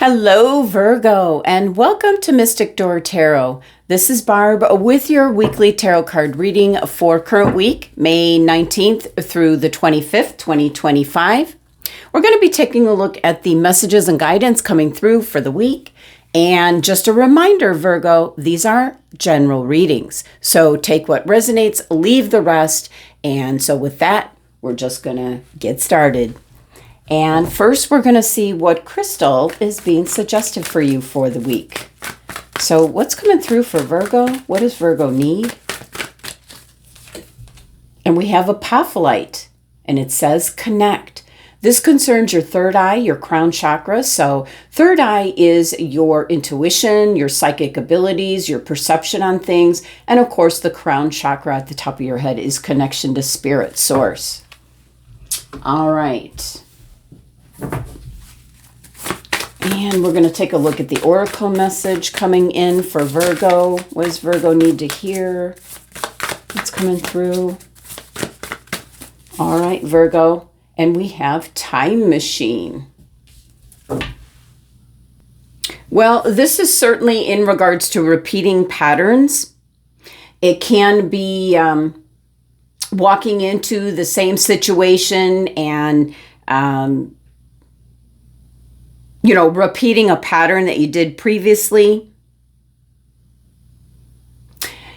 Hello, Virgo, and welcome to Mystic Door Tarot. This is Barb with your weekly tarot card reading for current week, May 19th through the 25th, 2025. We're going to be taking a look at the messages and guidance coming through for the week. And just a reminder, Virgo, these are general readings. So take what resonates, leave the rest. And so with that, we're just going to get started. And first, we're going to see what crystal is being suggested for you for the week. So what's coming through for Virgo? What does Virgo need? And we have apophyllite, and it says connect. This concerns your third eye, your crown chakra. So third eye is your intuition, your psychic abilities, your perception on things. And of course, the crown chakra at the top of your head is connection to spirit source. All right. And we're going to take a look at the oracle message coming in for Virgo. What does Virgo need to hear? What's coming through? All right, Virgo. And we have time machine. Well, this is certainly in regards to repeating patterns. It can be walking into the same situation and repeating a pattern that you did previously.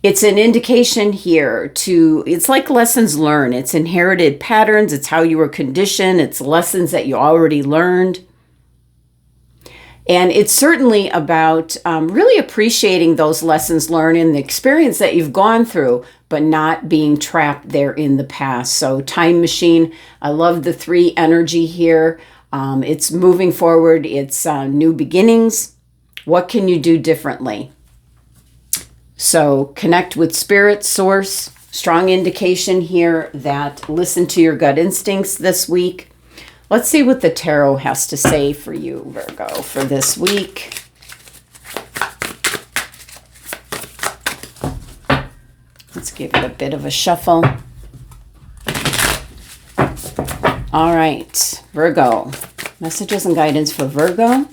It's an indication here it's like lessons learned. It's inherited patterns. It's how you were conditioned. It's lessons that you already learned. And it's certainly about really appreciating those lessons learned and the experience that you've gone through, but not being trapped there in the past. So time machine, I love the 3 energy here. It's moving forward. It's new beginnings. What can you do differently? So connect with spirit source. Strong indication here that listen to your gut instincts this week. Let's see what the tarot has to say for you, Virgo, for this week. Let's give it a bit of a shuffle. All right, Virgo. Messages and guidance for Virgo.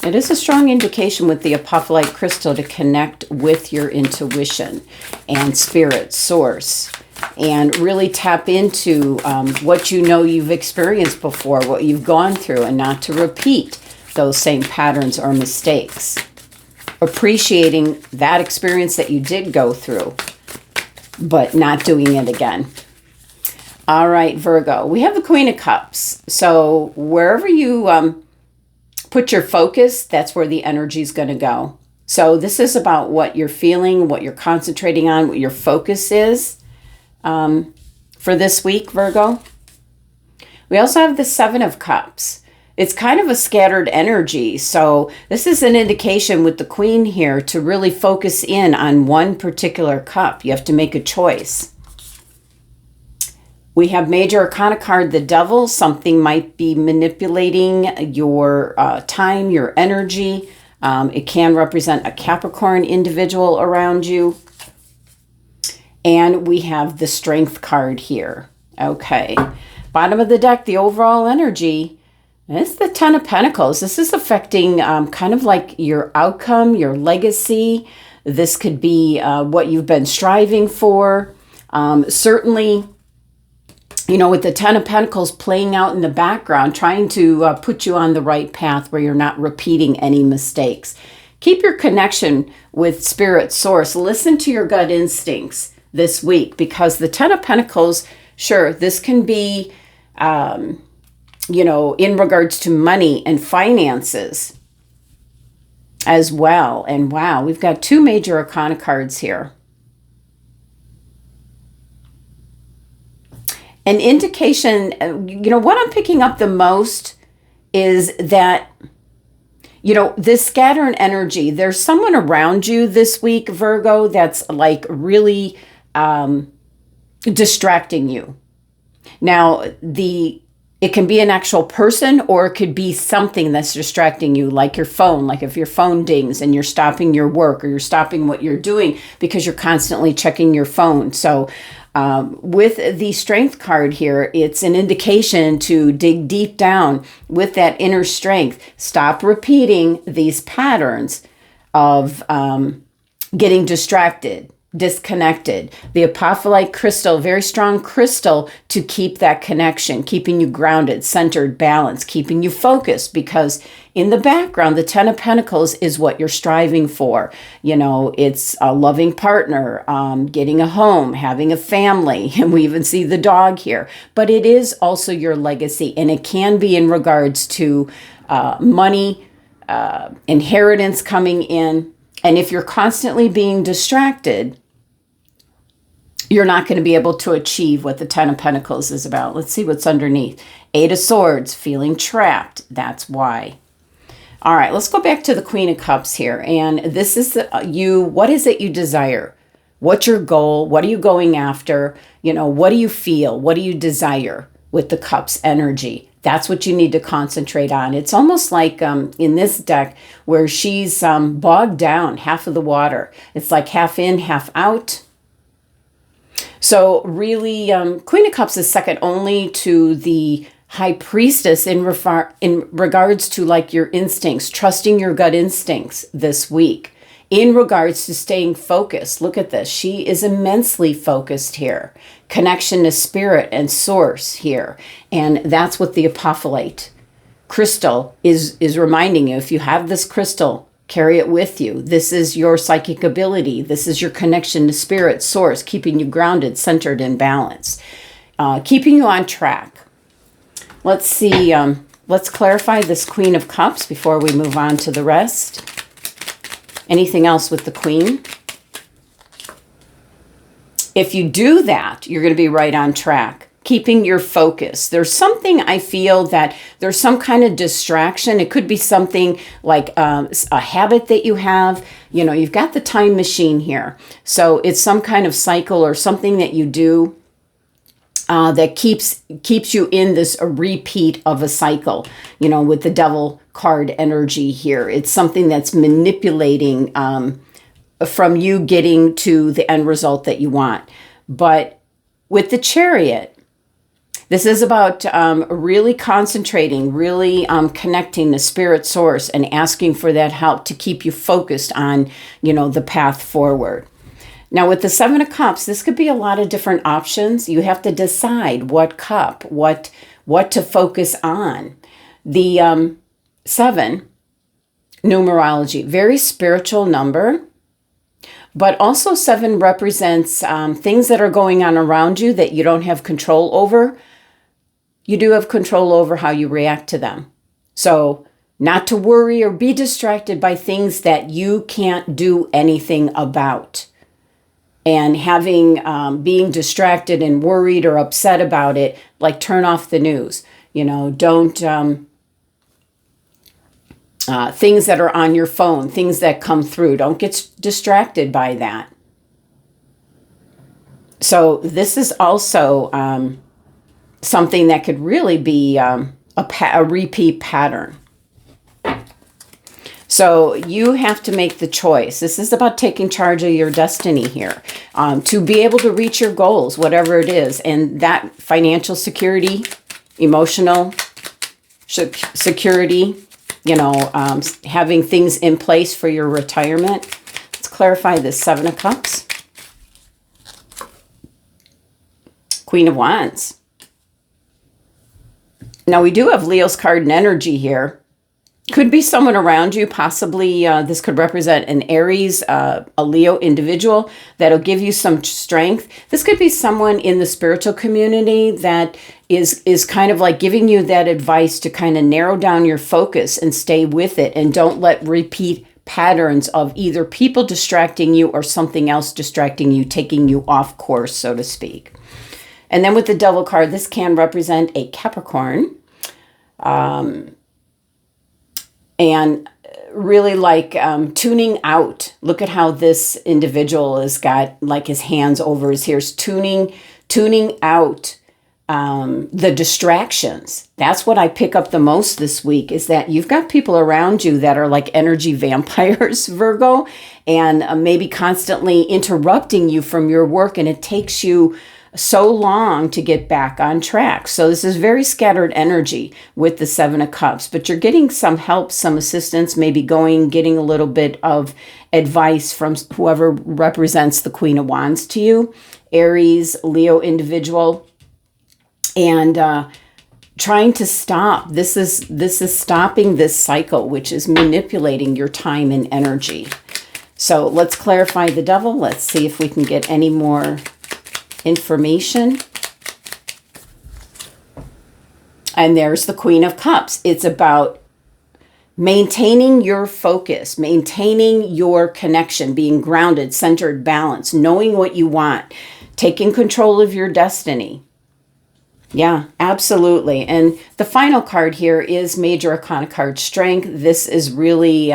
It is a strong indication with the apophyllite crystal to connect with your intuition and spirit source and really tap into what you know you've experienced before, what you've gone through, and not to repeat those same patterns or mistakes. Appreciating that experience that you did go through, but not doing it again. All right, Virgo, we have the Queen of Cups. So wherever you put your focus, that's where the energy is going to go. So this is about what you're feeling, what you're concentrating on, what your focus is for this week, Virgo. We also have the 7 of Cups. It's kind of a scattered energy. So this is an indication with the Queen here to really focus in on one particular cup. You have to make a choice. We have Major Arcana card, the Devil. Something might be manipulating your time, your energy. It can represent a Capricorn individual around you. And we have the Strength card here. Okay. Bottom of the deck, the overall energy. It's the 10 of Pentacles. This is affecting kind of like your outcome, your legacy. This could be what you've been striving for. Certainly, with the 10 of Pentacles playing out in the background, trying to put you on the right path where you're not repeating any mistakes. Keep your connection with spirit source. Listen to your gut instincts this week because the 10 of Pentacles, sure, this can be, in regards to money and finances as well. And wow, we've got 2 Major Arcana cards here. An indication, what I'm picking up the most is that, this scattering energy, there's someone around you this week, Virgo, that's like really distracting you. Now, it can be an actual person or it could be something that's distracting you, like your phone, like if your phone dings and you're stopping your work or you're stopping what you're doing because you're constantly checking your phone. So With the Strength card here, it's an indication to dig deep down with that inner strength. Stop repeating these patterns of getting distracted, disconnected. The apophyllite crystal, very strong crystal to keep that connection, keeping you grounded, centered, balanced, keeping you focused, because in the background, the Ten of Pentacles is what you're striving for. You know, it's a loving partner, getting a home, having a family, and we even see the dog here. But it is also your legacy, and it can be in regards to money, inheritance coming in. And if you're constantly being distracted, you're not going to be able to achieve what the Ten of Pentacles is about. Let's see what's underneath. Eight of Swords, feeling trapped. That's why. All right, let's go back to the Queen of Cups here. And this is what is it you desire? What's your goal? What are you going after? You know, what do you feel? What do you desire with the Cups energy? That's what you need to concentrate on. It's almost like in this deck where she's bogged down, half of the water. It's like half in, half out. So really, Queen of Cups is second only to the High Priestess in regards to like your instincts, trusting your gut instincts this week. In regards to staying focused, look at this. She is immensely focused here. Connection to spirit and source here. And that's what the apophyllite crystal is reminding you. If you have this crystal, carry it with you. This is your psychic ability. This is your connection to spirit, source, keeping you grounded, centered, and balanced. Keeping you on track. Let's see. Let's clarify this Queen of Cups before we move on to the rest. Anything else with the Queen? If you do that, you're going to be right on track. Keeping your focus. There's something I feel that there's some kind of distraction. It could be something like a habit that you have. You know, you've got the time machine here. So it's some kind of cycle or something that you do that keeps you in this repeat of a cycle, you know, with the Devil card energy here. It's something that's manipulating from you getting to the end result that you want. But with the Chariot, this is about really concentrating, really connecting the spirit source and asking for that help to keep you focused on, you know, the path forward. Now, with the Seven of Cups, this could be a lot of different options. You have to decide what cup, what to focus on. The 7, numerology, very spiritual number, but also 7 represents things that are going on around you that you don't have control over. You do have control over how you react to them. So not to worry or be distracted by things that you can't do anything about. And having, being distracted and worried or upset about it, like turn off the news. You know, don't, things that are on your phone, things that come through, don't get distracted by that. So this is also something that could really be a repeat pattern. So you have to make the choice. This is about taking charge of your destiny here, to be able to reach your goals, whatever it is. And that financial security, emotional security, you know, having things in place for your retirement. Let's clarify this 7 of Cups. Queen of Wands. Now we do have Leo's card and energy here. Could be someone around you, possibly this could represent an Aries, a Leo individual that'll give you some strength. This could be someone in the spiritual community that is kind of like giving you that advice to kind of narrow down your focus and stay with it, and don't let repeat patterns of either people distracting you or something else distracting you, taking you off course, so to speak. And then with the Devil card, this can represent a Capricorn. And really like tuning out. Look at how this individual has got like his hands over his ears, tuning out the distractions. That's what I pick up the most this week, is that you've got people around you that are like energy vampires, Virgo, and maybe constantly interrupting you from your work. And it takes you so long to get back on track. So this is very scattered energy with the Seven of Cups, but you're getting some help, some assistance, maybe getting a little bit of advice from whoever represents the Queen of Wands to you, Aries, Leo individual, and trying to stop. This is stopping this cycle, which is manipulating your time and energy. So let's clarify the Devil. Let's see if we can get any more information. And there's the Queen of Cups. It's about maintaining your focus, maintaining your connection, being grounded, centered, balanced, knowing what you want, taking control of your destiny. Yeah, absolutely. And the final card here is Major Arcana card, Strength. This is really,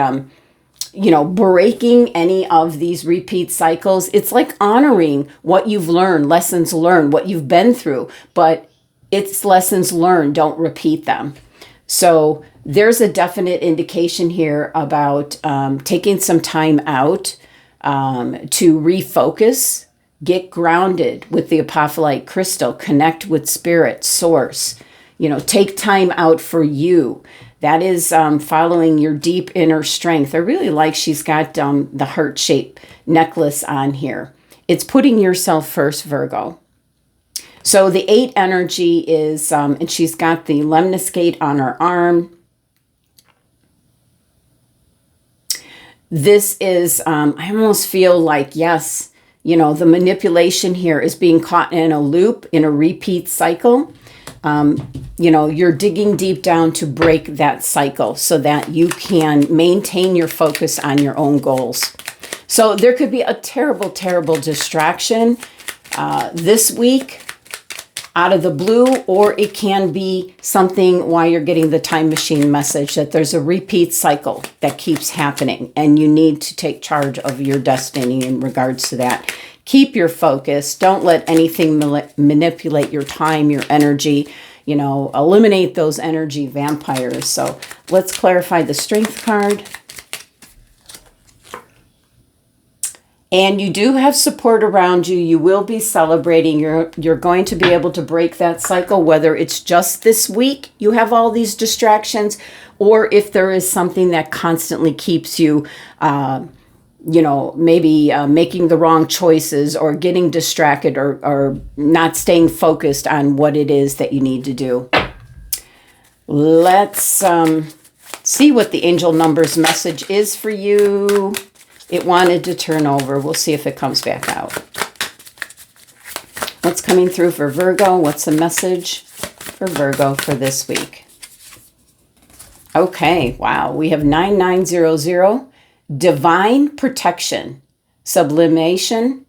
breaking any of these repeat cycles. It's like honoring what you've learned, lessons learned, what you've been through, but it's lessons learned. Don't repeat them. So there's a definite indication here about taking some time out to refocus, get grounded with the apophyllite crystal, connect with spirit, source, take time out for you. That is following your deep inner strength. I really like she's got the heart-shaped necklace on here. It's putting yourself first, Virgo. So the 8 energy is, and she's got the lemniscate on her arm. This is, I almost feel like, yes, the manipulation here is being caught in a loop, in a repeat cycle. You're digging deep down to break that cycle so that you can maintain your focus on your own goals. So there could be a terrible, terrible distraction this week out of the blue, or it can be something while you're getting the time machine message that there's a repeat cycle that keeps happening and you need to take charge of your destiny in regards to that. Keep your focus. Don't let anything manipulate your time, your energy. Eliminate those energy vampires. So let's clarify the Strength card. And you do have support around you. You will be celebrating. You're going to be able to break that cycle, whether it's just this week, you have all these distractions, or if there is something that constantly keeps you, maybe making the wrong choices or getting distracted or not staying focused on what it is that you need to do. Let's see what the angel numbers message is for you. It wanted to turn over. We'll see if it comes back out. What's coming through for Virgo? What's the message for Virgo for this week? Okay, wow. We have 9900. Divine protection, sublimation,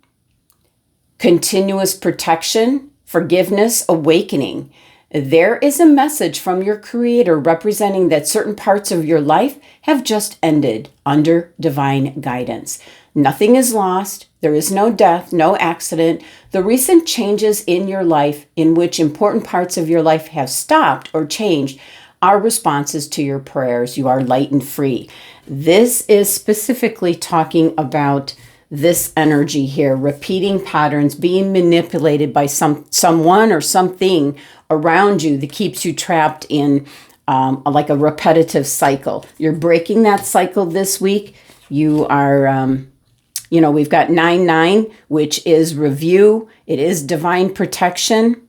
continuous protection, forgiveness, awakening. There is a message from your Creator representing that certain parts of your life have just ended under divine guidance. Nothing is lost. There is no death, no accident. The recent changes in your life in which important parts of your life have stopped or changed are responses to your prayers. You are light and free. This is specifically talking about this energy here, repeating patterns, being manipulated by someone or something around you that keeps you trapped in like a repetitive cycle. You're breaking that cycle this week. You are, we've got 99, which is review. It is divine protection.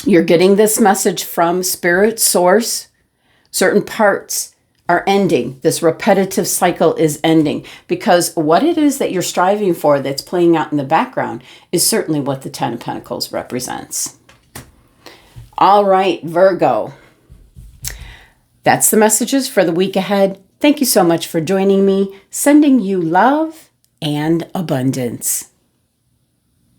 You're getting this message from Spirit Source. Certain parts are ending. This repetitive cycle is ending because what it is that you're striving for that's playing out in the background is certainly what the 10 of Pentacles represents. All right, Virgo. That's the messages for the week ahead. Thank you so much for joining me. Sending you love and abundance.